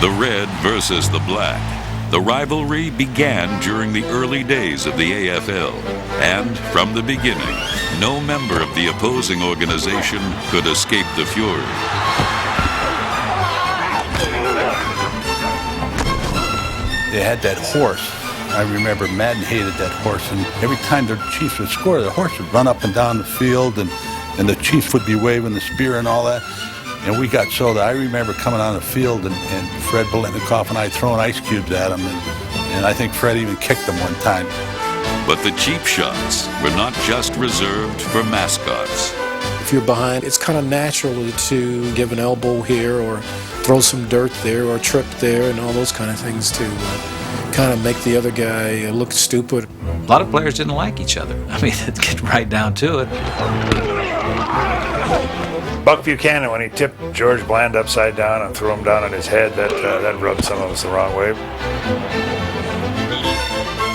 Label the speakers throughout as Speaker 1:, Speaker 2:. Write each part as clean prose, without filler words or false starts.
Speaker 1: The red versus the black. The rivalry began during the early days of the AFL, and from the beginning, no member of the opposing organization could escape the fury.
Speaker 2: They had that horse. I remember Madden hated that horse, and every time the Chiefs would score, the horse would run up and down the field, and the Chiefs would be waving the spear and all that. And we got so that I remember coming on the field and Fred Bolitnikoff and I throwing ice cubes at him, and I think Fred even kicked him one time.
Speaker 1: But the cheap shots were not just reserved for mascots.
Speaker 3: If you're behind, it's kind of natural to give an elbow here or throw some dirt there or trip there and all those kind of things to kind of make the other guy look stupid.
Speaker 4: A lot of players didn't like each other. I mean, it get right down to it.
Speaker 5: Buck Buchanan, when he tipped George Bland upside down and threw him down on his head, that rubbed some of us the wrong way.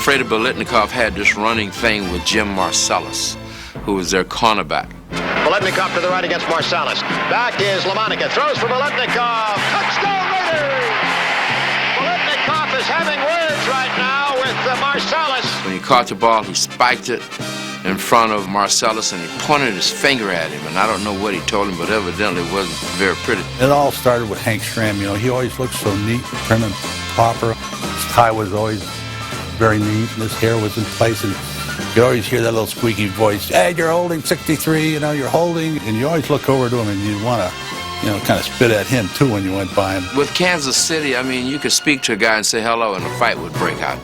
Speaker 6: Freddie Bolitnikoff had this running thing with Jim Marcellus, who was their cornerback.
Speaker 7: Bolitnikoff to the right against Marcellus. Back is LaMonica. Throws for Bolitnikoff. Touchdown Raiders! Bolitnikoff is having words right now with Marcellus.
Speaker 6: When he caught the ball, he spiked it in front of Marcellus, and he pointed his finger at him. And I don't know what he told him, but evidently it wasn't very pretty.
Speaker 2: It all started with Hank Stram. You know, he always looked so neat, prim and proper. His tie was always very neat, and his hair was in place. And you always hear that little squeaky voice, "Hey, you're holding 63, you know, you're holding." And you always look over to him, and you want to, you know, kind of spit at him, too, when you went by him.
Speaker 6: With Kansas City, I mean, you could speak to a guy and say hello, and a fight would break out.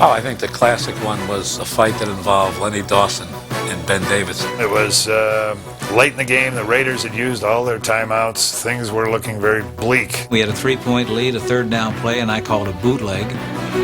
Speaker 8: Oh, I think the classic one was a fight that involved Lenny Dawson and Ben Davidson.
Speaker 5: It was late in the game. The Raiders had used all their timeouts. Things were looking very bleak.
Speaker 4: We had a 3-point lead, a third down play, and I called a bootleg.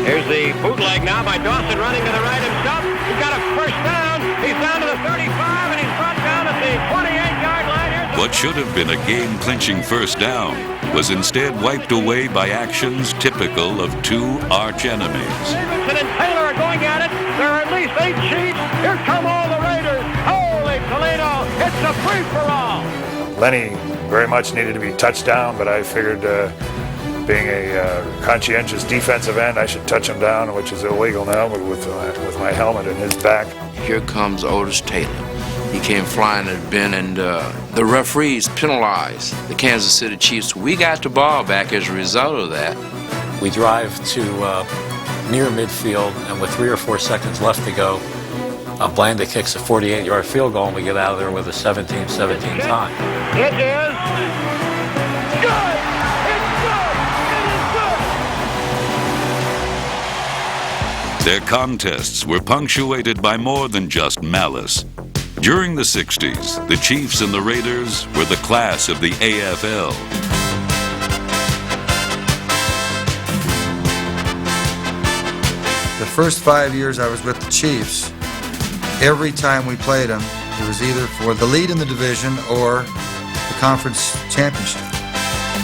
Speaker 7: Here's the bootleg now by Dawson running to the right himself. He's got a first down. He's down to the 35, and he's brought down at the 28-yard line.
Speaker 1: What should have been a game-clinching first down was instead wiped away by actions typical of two arch-enemies.
Speaker 7: Davidson and Taylor are going at it. There are at least 8 Chiefs. Here come all the Raiders. Holy Toledo, it's a free-for-all.
Speaker 5: Lenny very much needed to be touched down, but I figured being a conscientious defensive end, I should touch him down, which is illegal now with my helmet in his back.
Speaker 6: Here comes Otis Taylor. He came flying at Ben, and the referees penalized the Kansas City Chiefs. We got the ball back as a result of that.
Speaker 8: We drive to near midfield, and with 3 or 4 seconds left to go, Blanda kicks a 48-yard field goal, and we get out of there with a 17-17 tie.
Speaker 7: It is good. It's good. It is good.
Speaker 1: Their contests were punctuated by more than just malice. During the 60s, the Chiefs and the Raiders were the class of the AFL.
Speaker 9: The first 5 years I was with the Chiefs, every time we played them, it was either for the lead in the division or the conference championship.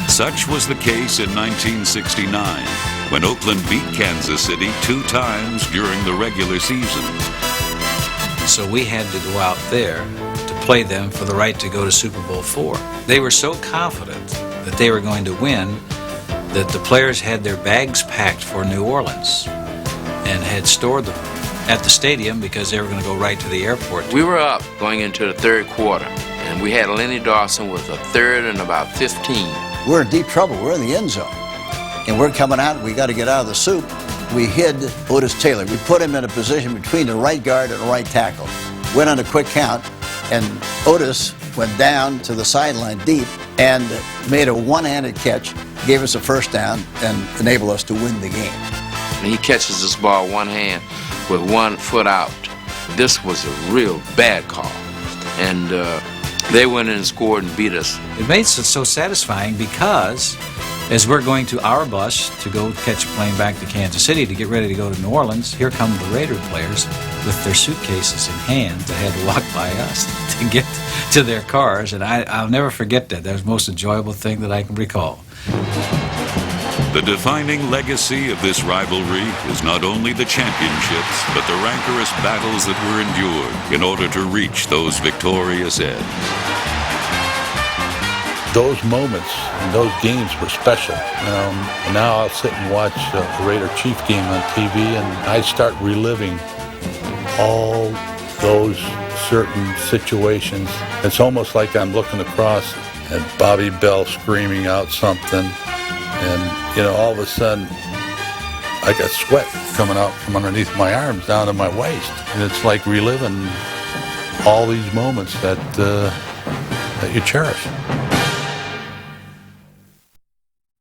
Speaker 1: Such was the case in 1969, when Oakland beat Kansas City 2 times during the regular season.
Speaker 4: So we had to go out there to play them for the right to go to Super Bowl IV. They were so confident that they were going to win that the players had their bags packed for New Orleans and had stored them at the stadium because they were going to go right to the airport.
Speaker 6: We were up going into the third quarter, and we had Lenny Dawson with a third and about 15.
Speaker 10: We're in deep trouble. We're in the end zone. And we're coming out. We got to get out of the soup. We hid Otis Taylor. We put him in a position between the right guard and the right tackle. Went on a quick count, and Otis went down to the sideline deep and made a one-handed catch, gave us a first down, and enabled us to win the game.
Speaker 6: And he catches this ball one hand with 1 foot out. This was a real bad call. And they went in and scored and beat us.
Speaker 4: It made it so satisfying because as we're going to our bus to go catch a plane back to Kansas City to get ready to go to New Orleans, here come the Raider players with their suitcases in hand that had to walk by us to get to their cars. And I'll never forget that. That was the most enjoyable thing that I can recall.
Speaker 1: The defining legacy of this rivalry is not only the championships, but the rancorous battles that were endured in order to reach those victorious ends.
Speaker 2: those moments and those games were special. And now I'll sit and watch a Raider Chief game on TV, and I start reliving all those certain situations. It's almost like I'm looking across at Bobby Bell screaming out something, and all of a sudden I got sweat coming out from underneath my arms down to my waist, and it's like reliving all these moments that you cherish.